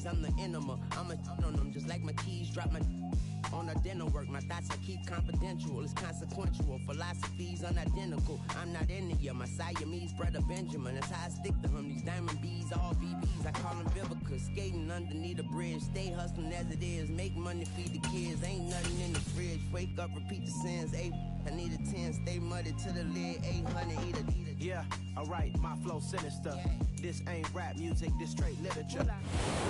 I'm the enema. I'm a on them just like my keys drop my on a dinner work. My thoughts I keep confidential. It's consequential. Philosophies unidentical. I'm not India. My Siamese brother Benjamin. That's how I stick to him. These diamond bees, all VVs. I call them Vivica. Skating underneath a bridge. Stay hustling as it is. Make money, feed the kids. Ain't nothing in the fridge. Wake up, repeat the sins. I need a 10. Stay muddy to the lid. 800. Eat a. Yeah, alright, my flow sinister. This ain't rap music, this straight literature.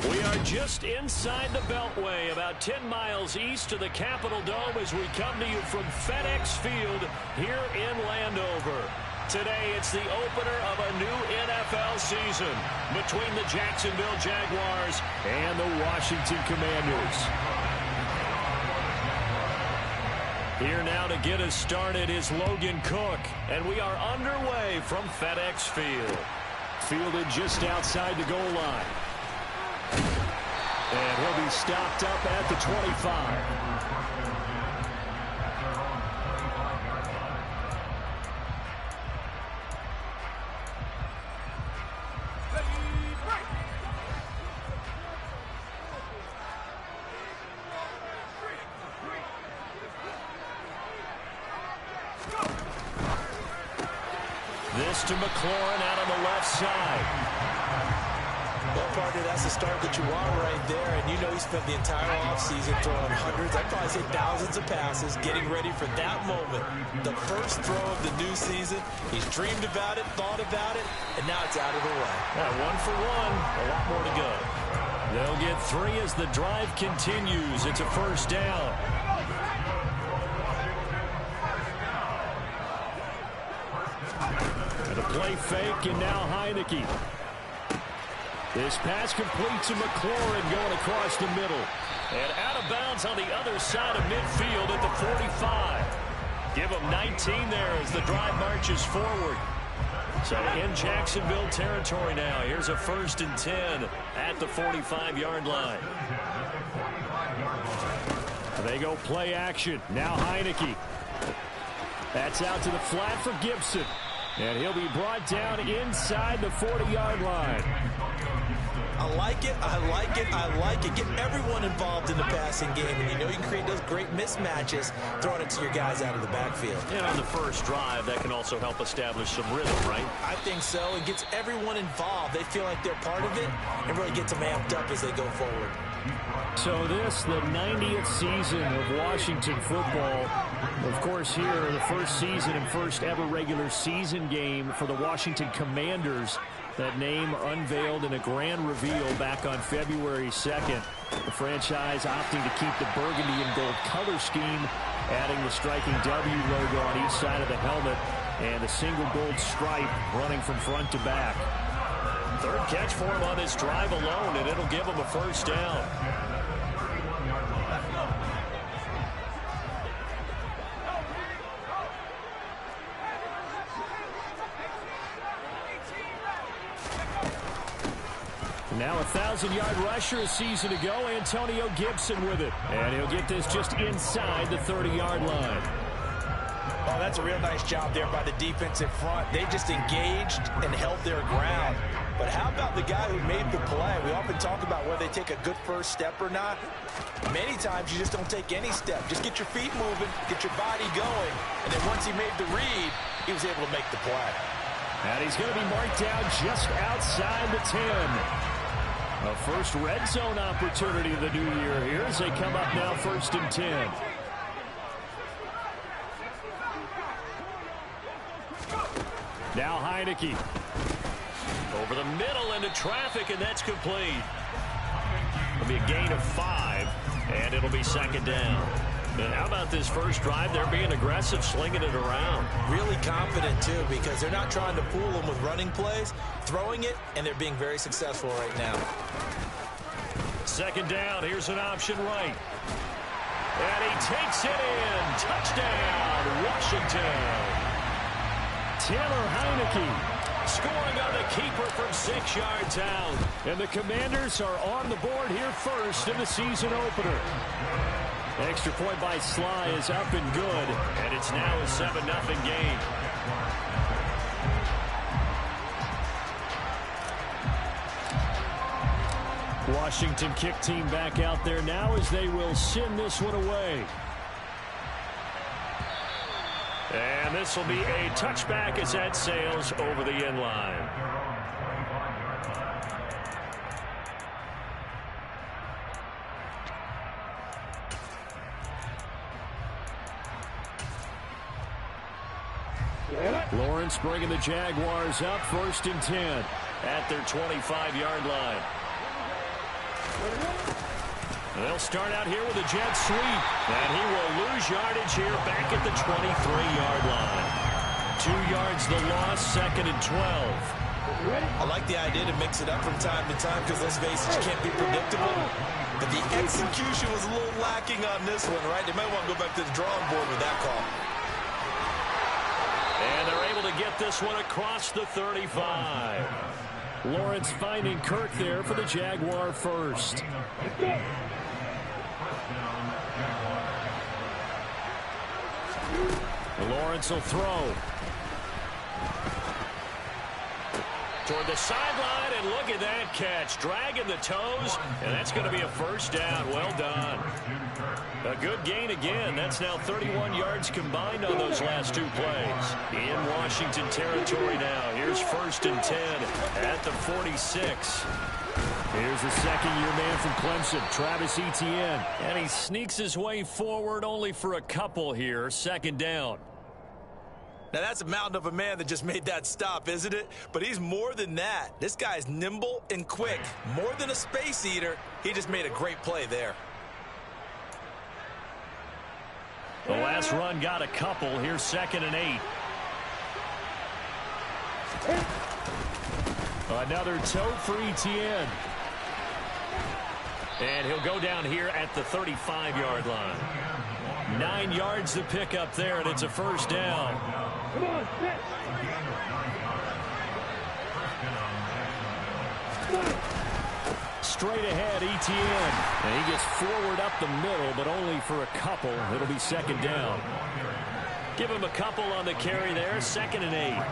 We are just inside the Beltway, about 10 miles east of the Capitol Dome as we come to you from FedEx Field here in Landover. Today, it's the opener of a new NFL season between the Jacksonville Jaguars and the Washington Commanders. Here now to get us started is Logan Cook, and we are underway from FedEx Field. Fielded just outside the goal line. And he'll be stopped up at the 25. This to McLaurin out on the left side. Well, partner, that's the start that you want right there. And you know he spent the entire offseason throwing hundreds, I'd probably say thousands of passes, getting ready for that moment. The first throw of the new season. He's dreamed about it, thought about it, and now it's out of the way. Yeah, 1 for 1, a lot more to go. They'll get 3 as the drive continues. It's a first down. And a play fake, and now Heineke. This pass complete to McLaurin going across the middle. And out of bounds on the other side of midfield at the 45. Give him 19 there as the drive marches forward. So in Jacksonville territory now. Here's a 1st and 10 at the 45-yard line. They go play action. Now Heineke. That's out to the flat for Gibson. And he'll be brought down inside the 40-yard line. I like it, I like it, I like it. Get everyone involved in the passing game, and you know you can create those great mismatches throwing it to your guys out of the backfield. And on the first drive, that can also help establish some rhythm, right? I think so. It gets everyone involved. They feel like they're part of it and really gets them amped up as they go forward. So this, the 90th season of Washington football. Of course, here, the first season and first ever regular season game for the Washington Commanders. That name unveiled in a grand reveal back on February 2nd. The franchise opting to keep the burgundy and gold color scheme, adding the striking W logo on each side of the helmet and a single gold stripe running from front to back. Third catch for him on this drive alone, and it'll give him a first down. Now a 1,000-yard rusher a season ago, Antonio Gibson with it. And he'll get this just inside the 30-yard line. Oh, that's a real nice job there by the defensive front. They just engaged and held their ground. But how about the guy who made the play? We often talk about whether they take a good first step or not. Many times you just don't take any step. Just get your feet moving, get your body going. And then once he made the read, he was able to make the play. And he's going to be marked down just outside the 10. A first red zone opportunity of the new year here as they come up now 1st and 10. Now Heineke. Over the middle into traffic, and that's complete. It'll be a gain of 5, and it'll be 2nd down. And how about this first drive? They're being aggressive, slinging it around. Really confident, too, because they're not trying to fool them with running plays, throwing it, and they're being very successful right now. 2nd down. Here's an option right. And he takes it in. Touchdown, Washington. Taylor Heineke scoring on the keeper from 6 yards out. And the Commanders are on the board here first in the season opener. Extra point by Sly is up and good, and it's now a 7-0 game. Washington kick team back out there now as they will send this one away. And this will be a touchback as that sails over the end line. Lawrence bringing the Jaguars up 1st and 10 at their 25-yard line. They'll start out here with a jet sweep, and he will lose yardage here back at the 23-yard line. 2 yards the loss, 2nd and 12. I like the idea to mix it up from time to time because, let's face it, you can't be predictable. But the execution was a little lacking on this one, right? They might want to go back to the drawing board with that call. And they're able to get this one across the 35. Lawrence finding Kirk there for the Jaguar first. Lawrence will throw. Toward the sideline, and look at that catch. Dragging the toes, and that's going to be a first down. Well done. A good gain again. That's now 31 yards combined on those last 2 plays. In Washington territory now. Here's 1st and 10 at the 46. Here's the second-year man from Clemson, Travis Etienne. And he sneaks his way forward only for a couple here. 2nd down. Now, that's a mountain of a man that just made that stop, isn't it? But he's more than that. This guy's nimble and quick. More than a space eater. He just made a great play there. The last run got a couple. Here's 2nd and 8. Another tote for Etienne. And he'll go down here at the 35-yard line. 9 yards to pick up there, and it's a first down. Come on, set. Straight ahead, Etienne. And he gets forward up the middle, but only for a couple. It'll be 2nd down. Give him a couple on the carry there. 2nd and 8.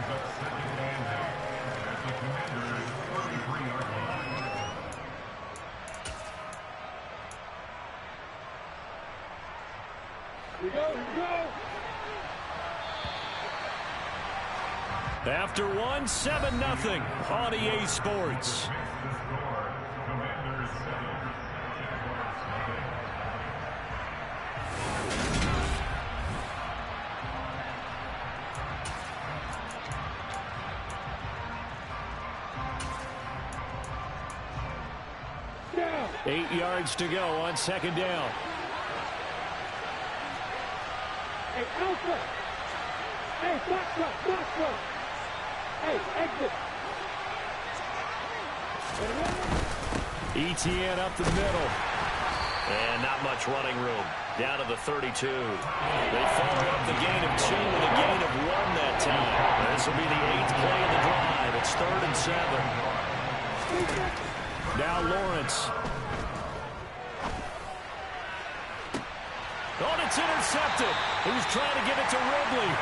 After 1, 7-0 on EA Sports. Yeah. 8 yards to go on 2nd down. Hey, Alpha! Hey, Foxtrot! Hey, exit! Etienne up the middle. And not much running room. Down to the 32. They follow up the gain of 2 with a gain of 1 that time. This will be the 8th play of the drive. It's 3rd and 7. Now Lawrence. Oh, it's intercepted. He was trying to get it to Ridley.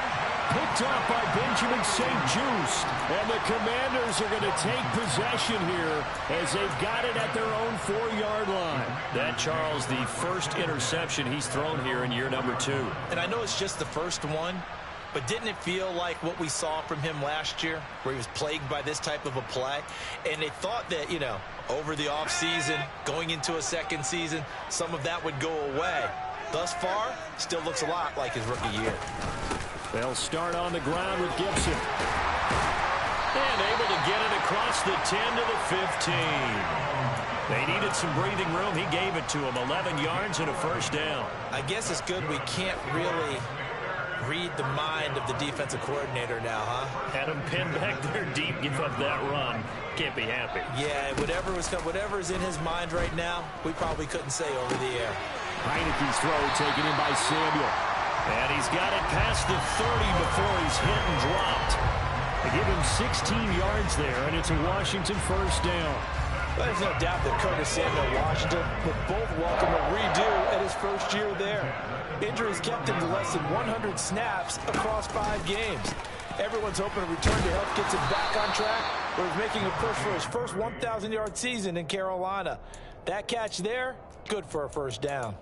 Picked off by Benjamin St. Juste. And the Commanders are going to take possession here as they've got it at their own 4-yard line. That, Charles, the first interception he's thrown here in year number 2. And I know it's just the first one, but didn't it feel like what we saw from him last year, where he was plagued by this type of a play? And they thought that, you know, over the offseason, going into a second season, some of that would go away. Thus far, still looks a lot like his rookie year. They'll start on the ground with Gibson. And able to get it across the 10 to the 15. They needed some breathing room. He gave it to them. 11 yards and a first down. I guess it's good we can't really read the mind of the defensive coordinator now, huh? Had him pinned back there deep, give up that run. Can't be happy. Yeah, whatever's in his mind right now, we probably couldn't say over the air. Heineke's throw taken in by Samuel. And he's got it past the 30 before he's hit and dropped. They give him 16 yards there, and it's a Washington first down. Well, there's no doubt that Curtis Samuel Washington would both welcome a redo at his first year there. Injuries kept him to less than 100 snaps across 5 games. Everyone's hoping a return to health gets him back on track, but he's making a push for his first 1,000-yard season in Carolina. That catch there, good for a first down.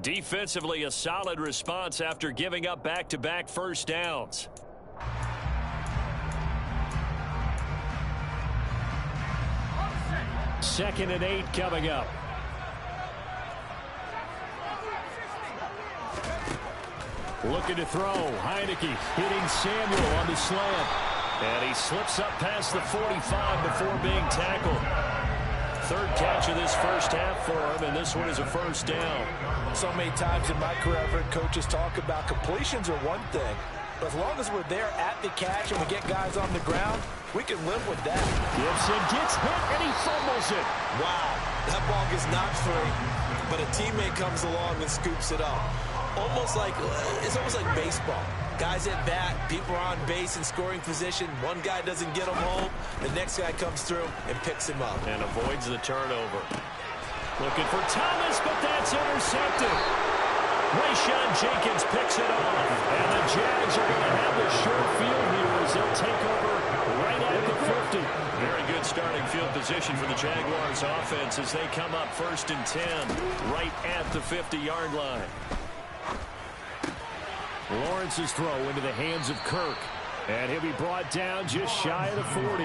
Defensively, a solid response after giving up back-to-back first downs. Second and 8 coming up. Looking to throw. Heineke hitting Samuel on the slant. And he slips up past the 45 before being tackled. Third catch of this first half for him, and this one is a first down. So many times in my career, I've heard coaches talk about completions are one thing. But as long as we're there at the catch and we get guys on the ground, we can live with that. Gibson gets hit, and he fumbles it. Wow, that ball gets knocked free, but a teammate comes along and scoops it up. It's almost like baseball. Guys at bat, people are on base in scoring position. One guy doesn't get him home. The next guy comes through and picks him up. And avoids the turnover. Looking for Thomas, but that's intercepted. Rayshawn Jenkins picks it off. And the Jags are going to have the short field here as they'll take over right at the 50. Very good starting field position for the Jaguars offense as they come up first and 10 right at the 50-yard line. Lawrence's throw into the hands of Kirk. And he'll be brought down just shy of the 40.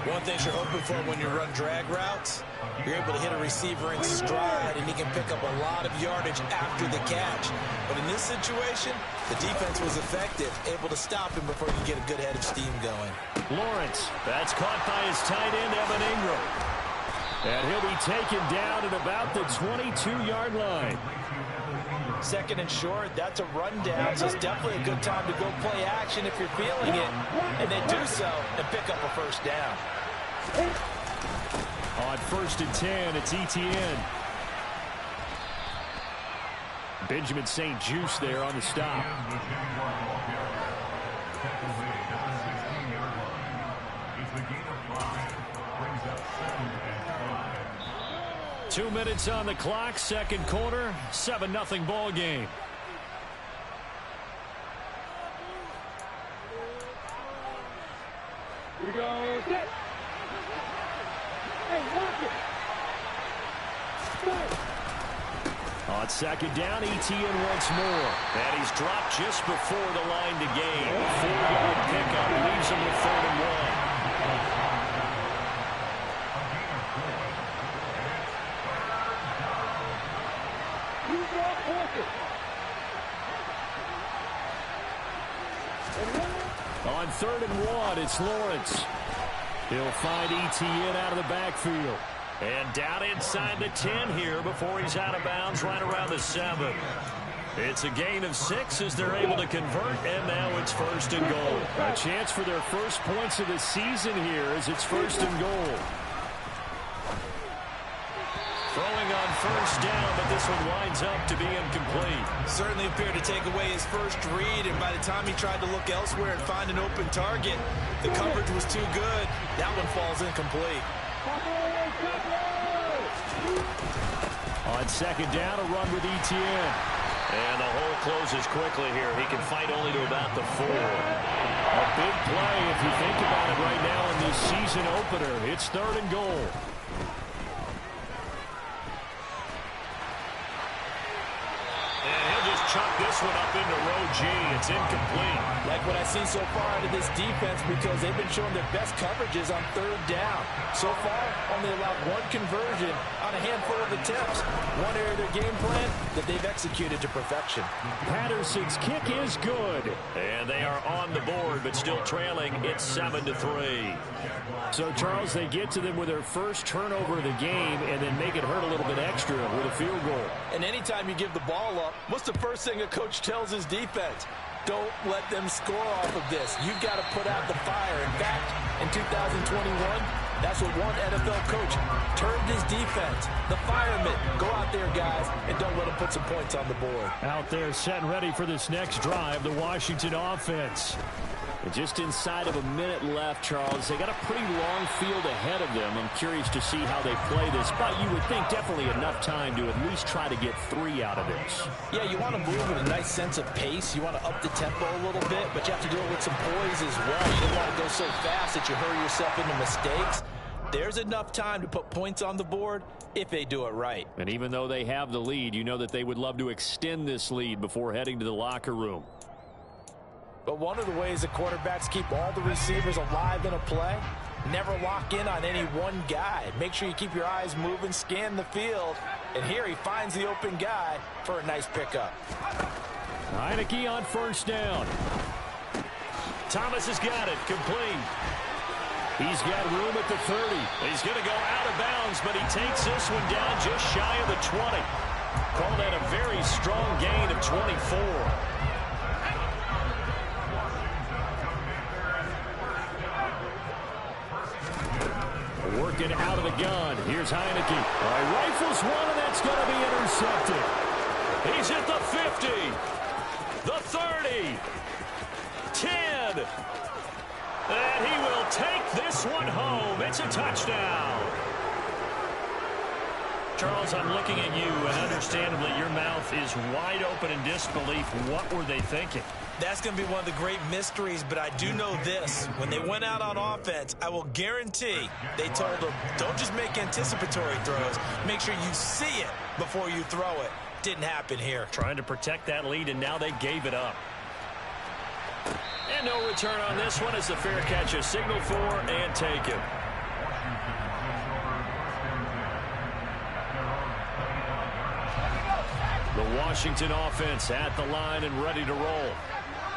One thing you're hoping for when you run drag routes, you're able to hit a receiver in stride, and he can pick up a lot of yardage after the catch. But in this situation, the defense was effective, able to stop him before he could get a good head of steam going. Lawrence, that's caught by his tight end, Evan Ingram. And he'll be taken down at about the 22-yard line. Second and short, that's a rundown, so it's definitely a good time to go play action if you're feeling it. And they do so and pick up a first down. On first and 10, it's Etienne. Benjamin St. Juste there on the stop. Two minutes on the clock, second quarter, 7-0 ball game. Here we go. Set. Hey, watch it. Start. On second down, Etienne once more. And he's dropped just before the line to gain. 4-yard pickup leaves him with 3rd and 1. On 3rd and 1, it's Lawrence. He'll find Etienne out of the backfield. And down inside the 10 here before he's out of bounds right around the 7. It's a gain of 6 as they're able to convert, and now it's 1st and goal. A chance for their first points of the season here as it's 1st and goal. Throwing on first down, but this one winds up to be incomplete. Certainly appeared to take away his first read, and by the time he tried to look elsewhere and find an open target, the coverage was too good. That one falls incomplete. On second down, a run with Etienne. And the hole closes quickly here. He can fight only to about the 4. A big play if you think about it right now in this season opener. It's 3rd and goal. Chuck this one up into row G. It's incomplete. Like what I've seen so far out of this defense, because they've been showing their best coverages on 3rd down. So far, only allowed 1 conversion on a handful of attempts. One area of their game plan that they've executed to perfection. Patterson's kick is good. And they are on the board, but still trailing. It's 7-3. So, Charles, they get to them with their first turnover of the game and then make it hurt a little bit extra with a field goal. And anytime you give the ball up, what's the first thing a coach tells his defense? Don't let them score off of this. You've got to put out the fire. In fact, in 2021, that's what one NFL coach termed his defense. The firemen. Go out there, guys, and don't let them put some points on the board. Out there set and ready for this next drive, the Washington offense. And just inside of a minute left, Charles. They got a pretty long field ahead of them. I'm curious to see how they play this, but you would think definitely enough time to at least try to get 3 out of this. Yeah, you want to move with a nice sense of pace. You want to up the tempo a little bit, but you have to do it with some poise as well. You don't want to go so fast that you hurry yourself into mistakes. There's enough time to put points on the board if they do it right. And even though they have the lead, you know that they would love to extend this lead before heading to the locker room. But one of the ways the quarterbacks keep all the receivers alive in a play, never lock in on any one guy. Make sure you keep your eyes moving, scan the field. And here he finds the open guy for a nice pickup. Heineke on first down. Thomas has got it, complete. He's got room at the 30. He's going to go out of bounds, but he takes this one down just shy of the 20. Call that a very strong gain of 24. Working out of the gun. Here's Heineke. All right, rifles one, and that's going to be intercepted. He's at the 50, the 30, 10. And he will take this one home. It's a touchdown. Charles, I'm looking at you, and understandably your mouth is wide open in disbelief. What were they thinking? That's going to be one of the great mysteries, but I do know this. When they went out on offense, I will guarantee they told them, don't just make anticipatory throws. Make sure you see it before you throw it. Didn't happen here. Trying to protect that lead, and now they gave it up. And no return on this one as the fair catch is signaled for and taken. The Washington offense at the line and ready to roll.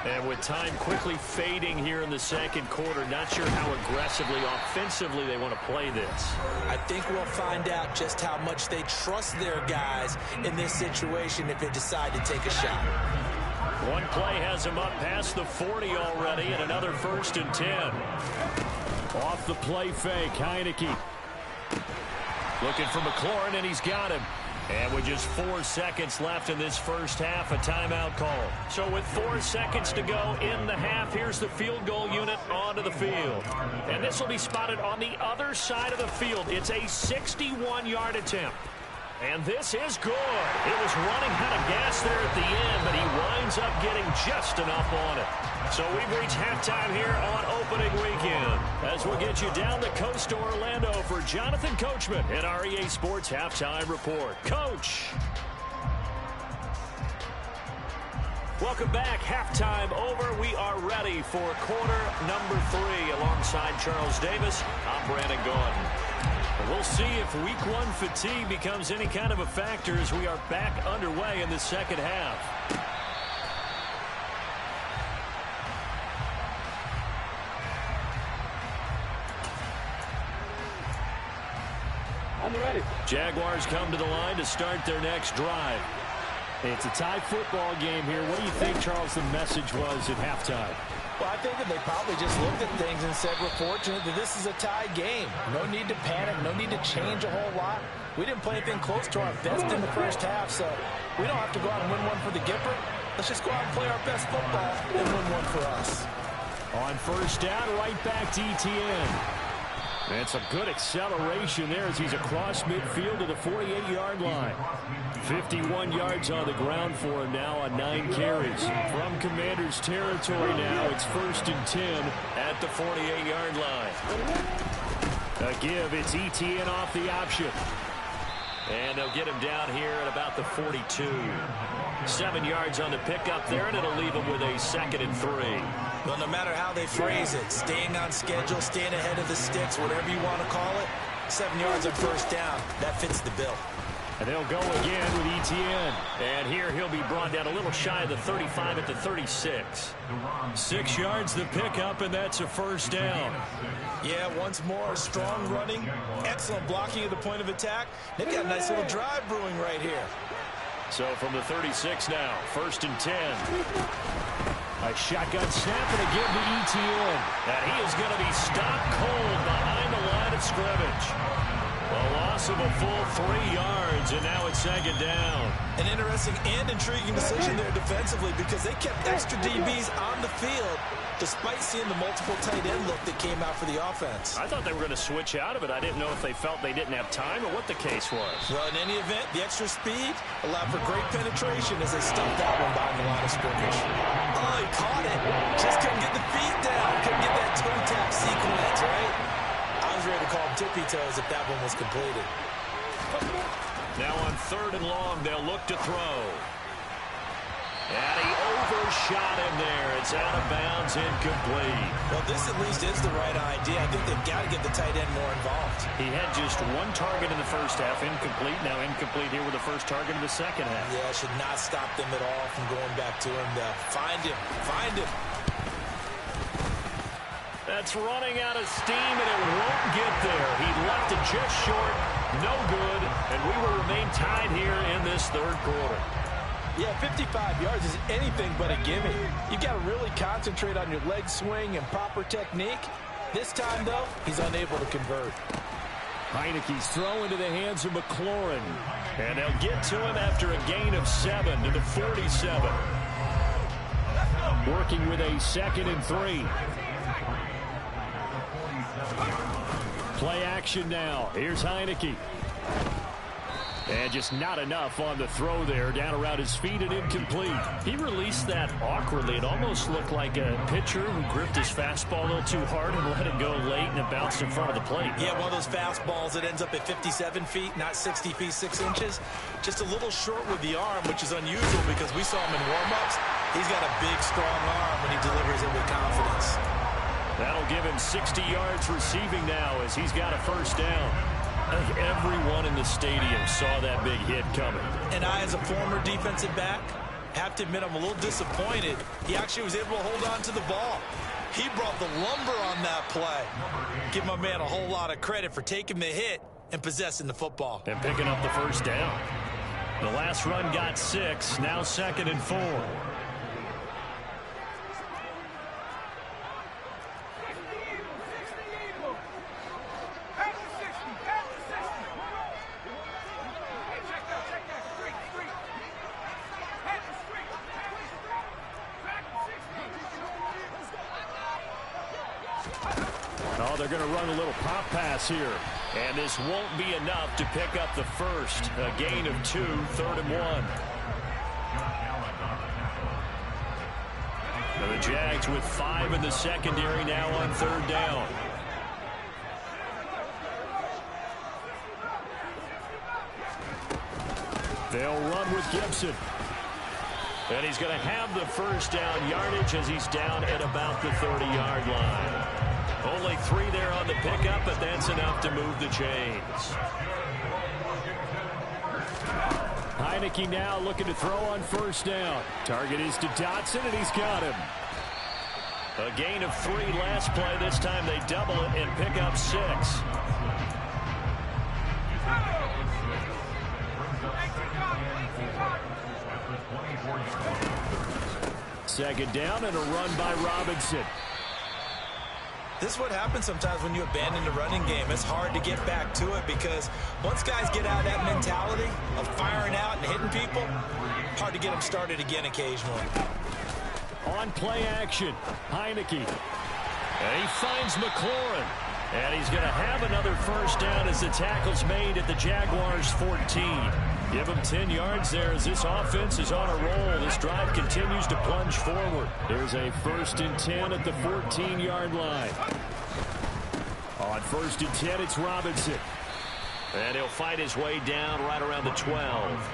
And with time quickly fading here in the second quarter, not sure how aggressively, offensively they want to play this. I think we'll find out just how much they trust their guys in this situation if they decide to take a shot. One play has him up past the 40 already, and another 1st and 10. Off the play fake, Heineke. Looking for McLaurin, and he's got him. And with just 4 seconds left in this first half, a timeout call. So with 4 seconds to go in the half, here's the field goal unit onto the field. And this will be spotted on the other side of the field. It's a 61-yard attempt. And this is good. It was running out of gas there at the end, but he winds up getting just enough on it. So we've reached halftime here on opening weekend. As we'll get you down the coast to Orlando for Jonathan Coachman in our EA Sports Halftime Report. Coach. Welcome back. Halftime over. We are ready for quarter number 3 alongside Charles Davis. I'm Brandon Gordon. We'll see if week 1 fatigue becomes any kind of a factor as we are back underway in the second half. I'm ready. Jaguars come to the line to start their next drive. It's a tie football game here. What do you think, Charles, the message was at halftime? Well, I think that they probably just looked at things and said, we're fortunate that this is a tie game. No need to panic, no need to change a whole lot. We didn't play anything close to our best in the first half, so we don't have to go out and win one for the Gipper. Let's just go out and play our best football and win one for us. On first down, right back to Etienne. And some good acceleration there as he's across midfield to the 48-yard line. 51 yards on the ground for him now on 9 carries. From Commanders territory now, it's 1st and 10 at the 48-yard line. A give, it's Etienne off the option. And they'll get him down here at about the 42. 7 yards on the pickup there, and it'll leave him with a 2nd and 3. Well, no matter how they phrase it, staying on schedule, staying ahead of the sticks, whatever you want to call it, 7 yards on first down, that fits the bill. And they'll go again with Etienne. And here he'll be brought down a little shy of the 35 at the 36. 6 yards the pickup, and that's a first down. Yeah, once more, strong running, excellent blocking at the point of attack. They've got a nice little drive brewing right here. So from the 36 now, 1st and 10. A shotgun snap and a give to Etienne. And he is going to be stopped cold behind the line of scrimmage. A loss of a full 3 yards, and now it's 2nd down. An interesting and intriguing decision there defensively because they kept extra DBs on the field despite seeing the multiple tight end look that came out for the offense. I thought they were going to switch out of it. I didn't know if they felt they didn't have time or what the case was. Well, in any event, the extra speed allowed for great penetration as they stuffed that one behind the line of scrimmage. Oh, he caught it. Just couldn't get the feet down. Couldn't get that toe tap sequence, right? I was was ready to call him tippy-toes if that one was completed. Now on 3rd and long, they'll look to throw. And he overshot him there. It's out of bounds, incomplete. Well, this at least is the right idea. I think they've got to get the tight end more involved. He had just one target in the first half, incomplete. Now incomplete here with the first target in the second half. Yeah, should not stop them at all from going back to him. Find him. Find him. That's running out of steam, and it won't get there. He left it just short. No good. And we will remain tied here in this third quarter. Yeah, 55 yards is anything but a gimme. You've got to really concentrate on your leg swing and proper technique. This time, though, he's unable to convert. Heineke's throw into the hands of McLaurin. And they'll get to him after a gain of 7 to the 47. Working with a 2nd and 3. Play action now. Here's Heineke. And just not enough on the throw there. Down around his feet and incomplete. He released that awkwardly. It almost looked like a pitcher who gripped his fastball a little too hard and let it go late, and it bounced in front of the plate. Yeah, one of those fastballs that ends up at 57 feet, not 60 feet, 6 inches. Just a little short with the arm, which is unusual because we saw him in warm-ups. He's got a big, strong arm when he delivers it with confidence. That'll give him 60 yards receiving now as he's got a first down. I think everyone in the stadium saw that big hit coming. And I, as a former defensive back, have to admit I'm a little disappointed. He actually was able to hold on to the ball. He brought the lumber on that play. Give my man a whole lot of credit for taking the hit and possessing the football. And picking up the first down. The last run got 6, now 2nd and 4. Oh, they're going to run a little pop pass here. And this won't be enough to pick up the first. A gain of 2, 3rd and 1. Now the Jags with 5 in the secondary now on 3rd down. They'll run with Gibson. And he's going to have the first down yardage as he's down at about the 30-yard line. Only 3 there on the pickup, but that's enough to move the chains. Heineke now looking to throw on first down. Target is to Dotson, and he's got him. A gain of 3 last play. This time they double it and pick up 6. Second down and a run by Robinson. This is what happens sometimes when you abandon the running game. It's hard to get back to it because once guys get out of that mentality of firing out and hitting people, hard to get them started again occasionally. On play action, Heineke. And he finds McLaurin. And he's going to have another first down as the tackle's made at the Jaguars' 14. Give him 10 yards there as this offense is on a roll. This drive continues to plunge forward. There's a 1st and 10 at the 14-yard line. On 1st and 10, it's Robinson. And he'll fight his way down right around the 12.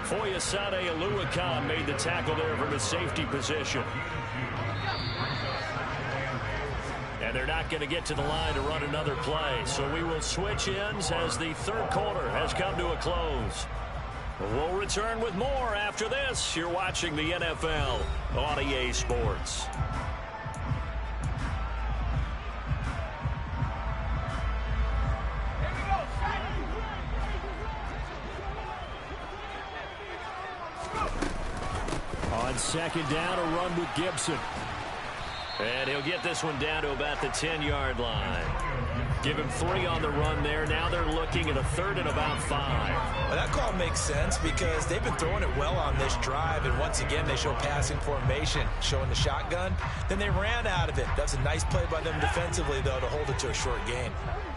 Foyesade Aluakan made the tackle there from his safety position. And they're not going to get to the line to run another play. So we will switch ends as the third quarter has come to a close. We'll return with more after this. You're watching the NFL on EA Sports. On second down, a run with Gibson. And he'll get this one down to about the 10-yard line. Give him 3 on the run there. Now they're looking at a 3rd and about 5. Well, that call makes sense because they've been throwing it well on this drive. And once again, they show passing formation, showing the shotgun. Then they ran out of it. That's a nice play by them defensively, though, to hold it to a short gain.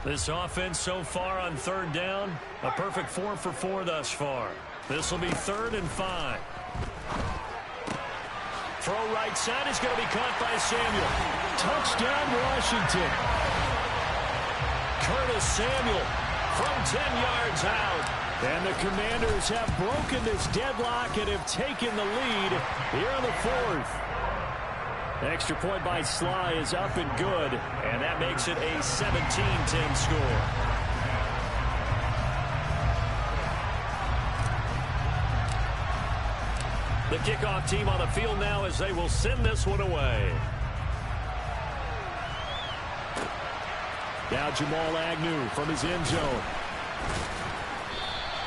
This offense so far on 3rd down, a perfect 4 for 4 thus far. This will be 3rd and 5. Throw right side is going to be caught by Samuel. Touchdown, Washington. Curtis Samuel from 10 yards out. And the Commanders have broken this deadlock and have taken the lead here in the fourth. Extra point by Sly is up and good, and that makes it a 17-10 score. The kickoff team on the field now as they will send this one away. Now Jamal Agnew from his end zone.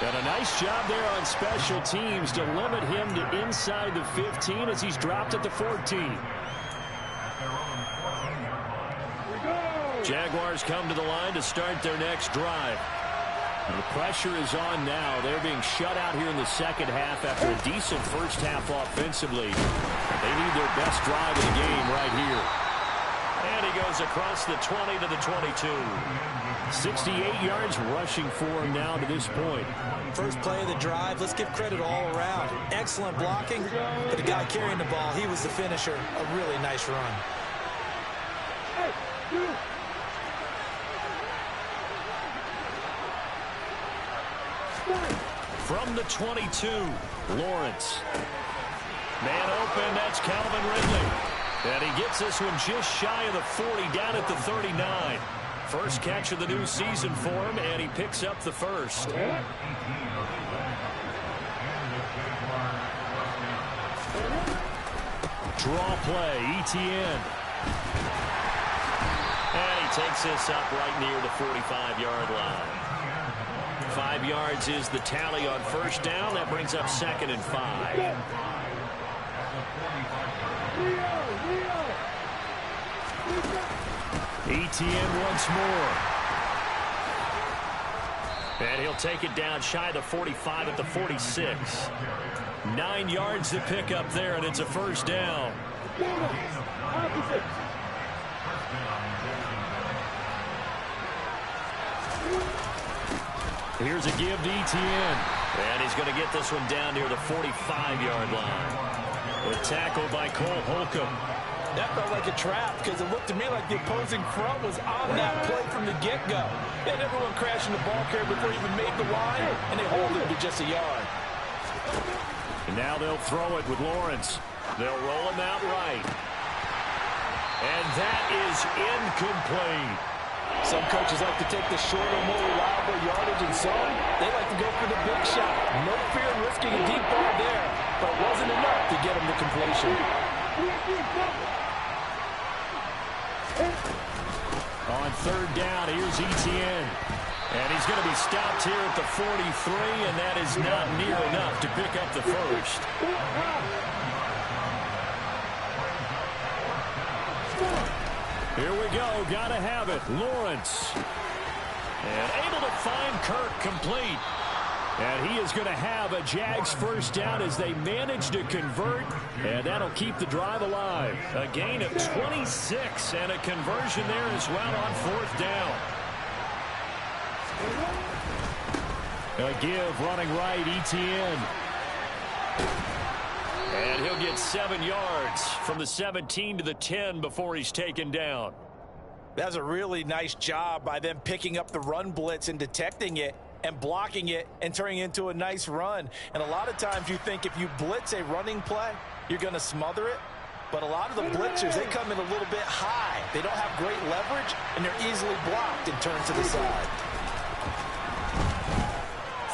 And a nice job there on special teams to limit him to inside the 15 as he's dropped at the 14. Jaguars come to the line to start their next drive. And the pressure is on now. They're being shut out here in the second half after a decent first half offensively. They need their best drive of the game right here. And he goes across the 20 to the 22. 68 yards rushing for him now to this point. First play of the drive, let's give credit all around. Excellent blocking, but the guy carrying the ball, he was the finisher. A really nice run. From the 22, Lawrence. Man open, that's Calvin Ridley. And he gets this one just shy of the 40, down at the 39. First catch of the new season for him, and he picks up the first. Draw play, ETN. And he takes this up right near the 45-yard line. 5 yards is the tally on first down. That brings up 2nd and 5. ETN once more. And he'll take it down shy of the 45 at the 46. 9 yards to pick up there, and it's a first down. Here's a give to ETN. And he's going to get this one down near the 45-yard line. A tackle by Cole Holcomb. That felt like a trap because it looked to me like the opposing front was on that play from the get-go. They had everyone crashing the ball carrier before he even made the line, and they hold him to just a yard. And now they'll throw it with Lawrence. They'll roll him out right. And that is incomplete. Some coaches like to take the shorter, more reliable yardage, and some, they like to go for the big shot. No fear in risking a deep ball there, but it wasn't enough to get him to completion. On third down, here's ETN. And he's going to be stopped here at the 43, and that is not near enough to pick up the first. Here we go. Got to have it. Lawrence. And able to find Kirk complete. And he is going to have a Jags first down as they manage to convert. And that'll keep the drive alive. A gain of 26 and a conversion there as well on fourth down. A give running right, ETN. And he'll get 7 yards from the 17 to the 10 before he's taken down. That's a really nice job by them picking up the run blitz and detecting it and blocking it and turning it into a nice run. And a lot of times you think if you blitz a running play, you're going to smother it. But a lot of the blitzers, they come in a little bit high. They don't have great leverage, and they're easily blocked and turned to the side.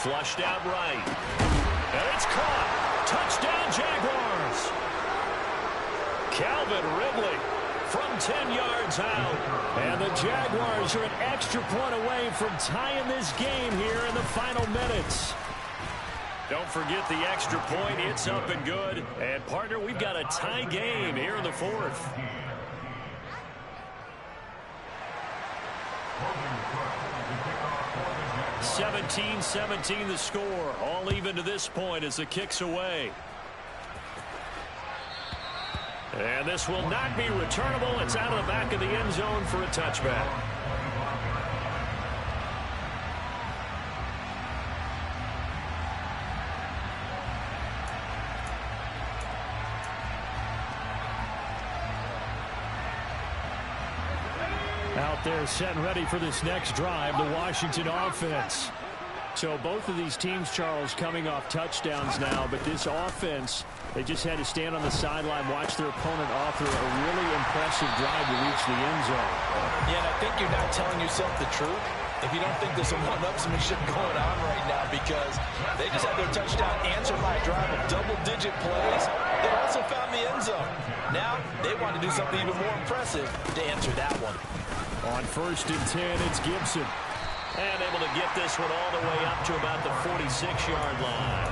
Flushed out right. And it's caught. Touchdown, Jaguars. Calvin Ridley from 10 yards out. And the Jaguars are an extra point away from tying this game here in the final minutes. Don't forget the extra point. It's up and good. And, partner, we've got a tie game here in the fourth. (17-17) the score. All even to this point as the kick's away. And this will not be returnable. It's out of the back of the end zone for a touchback. Out They're set and ready for this next drive, the Washington offense. So both of these teams, Charles, coming off touchdowns now, but this offense, they just had to stand on the sideline, watch their opponent author a really impressive drive to reach the end zone. Yeah, and I think you're not telling yourself the truth if you don't think there's some one-upsmanship going on right now, because they just had their touchdown answered by a drive of double-digit plays. They also found the end zone. Now they want to do something even more impressive to answer that one. On 1st and 10, it's Gibson. And able to get this one all the way up to about the 46-yard line.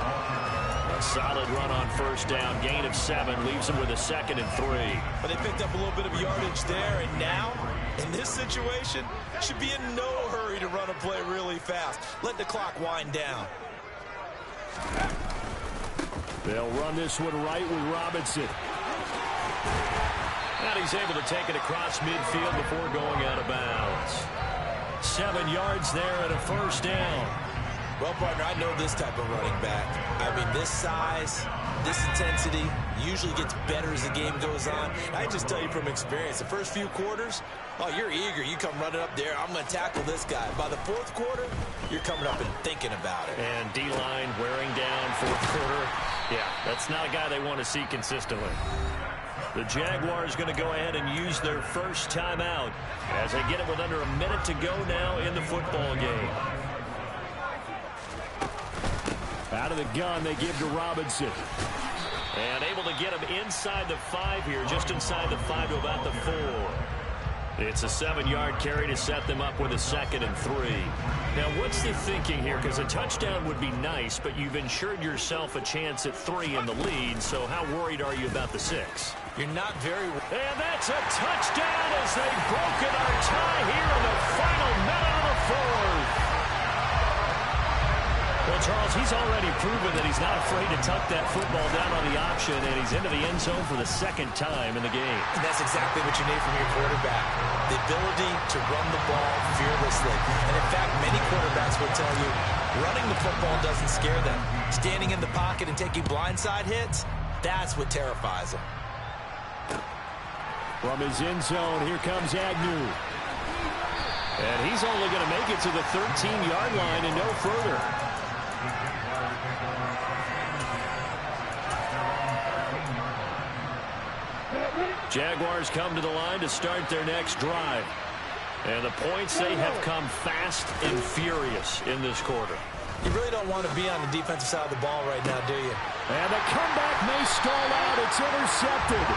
A solid run on 1st down. Gain of 7 leaves him with a 2nd and 3. But they picked up a little bit of yardage there, and now, in this situation, should be in no hurry to run a play really fast. Let the clock wind down. They'll run this one right with Robinson. And he's able to take it across midfield before going out of bounds. 7 yards there and a 1st down. Well, partner, I know this type of running back. I mean, this size, this intensity usually gets better as the game goes on. I just tell you from experience, the first few quarters, oh, you're eager. You come running up there. I'm going to tackle this guy. By the 4th quarter, you're coming up and thinking about it. And D-line wearing down 4th quarter. Yeah, that's not a guy they want to see consistently. The Jaguars going to go ahead and use their first timeout as they get it with under a minute to go now in the football game. Out of the gun, they give to Robinson. And able to get him inside the 5 here, just inside the 5 to about the 4. It's a 7-yard carry to set them up with a 2nd and 3. Now, what's the thinking here? Because a touchdown would be nice, but you've ensured yourself a chance at 3 in the lead, so how worried are you about the 6? You're not very... And that's a touchdown as they've broken our tie here in the final minute of the 4th. Well, Charles, he's already proven that he's not afraid to tuck that football down on the option, and he's into the end zone for the 2nd time in the game. And that's exactly what you need from your quarterback, the ability to run the ball fearlessly. And, in fact, many quarterbacks will tell you running the football doesn't scare them. Standing in the pocket and taking blindside hits, that's what terrifies them. From his end zone, here comes Agnew. And he's only going to make it to the 13-yard line and no further. Jaguars come to the line to start their next drive. And the points, they have come fast and furious in this quarter. You really don't want to be on the defensive side of the ball right now, do you? And the comeback may stall out. It's intercepted.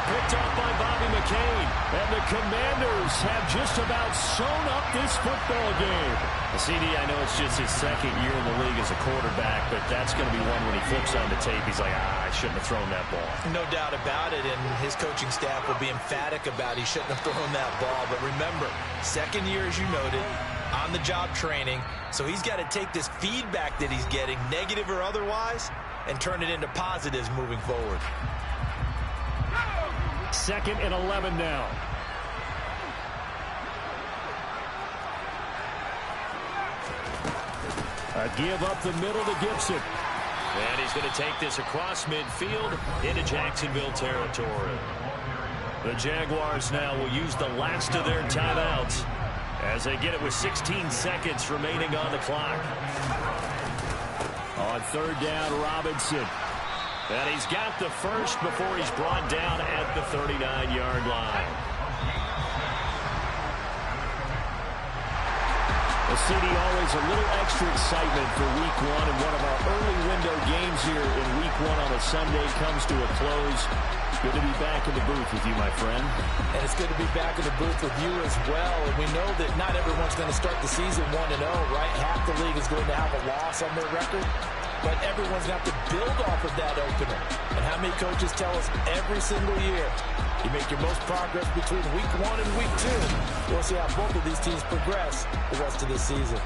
Picked up by Bobby McCain. And the Commanders have just about sewn up this football game. CD, I know it's just his 2nd year in the league as a quarterback, but that's going to be one when he flips on the tape. He's like, I shouldn't have thrown that ball. No doubt about it, and his coaching staff will be emphatic about he shouldn't have thrown that ball. But remember, 2nd year, as you noted, on-the-job training, so he's got to take this feedback that he's getting, negative or otherwise, and turn it into positives moving forward. 2nd and 11 now. A give up the middle to Gibson. And he's going to take this across midfield into Jacksonville territory. The Jaguars now will use the last of their timeouts as they get it with 16 seconds remaining on the clock. On 3rd down, Robinson. And he's got the first before he's brought down at the 39-yard line. The CD, always a little extra excitement for Week 1, and one of our early window games here in Week 1 on a Sunday comes to a close. Good to be back in the booth with you, my friend. And it's good to be back in the booth with you as well. And we know that not everyone's going to start the season 1-0, right? Half the league is going to have a loss on their record. But everyone's going to have to build off of that opener. And how many coaches tell us every single year, you make your most progress between Week 1 and Week 2. We'll see how both of these teams progress the rest of the season.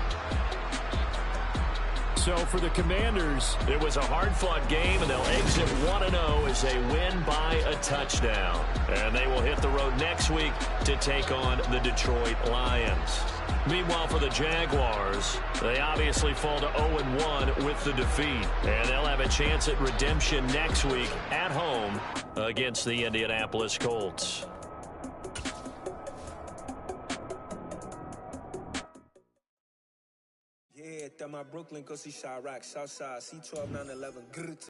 So for the Commanders, it was a hard-fought game, and they'll exit 1-0 as they win by a touchdown. And they will hit the road next week to take on the Detroit Lions. Meanwhile, for the Jaguars, they obviously fall to 0-1 with the defeat. And they'll have a chance at redemption next week at home against the Indianapolis Colts. my Brooklyn, go see Chirac, Southside, C12, 911, grrr.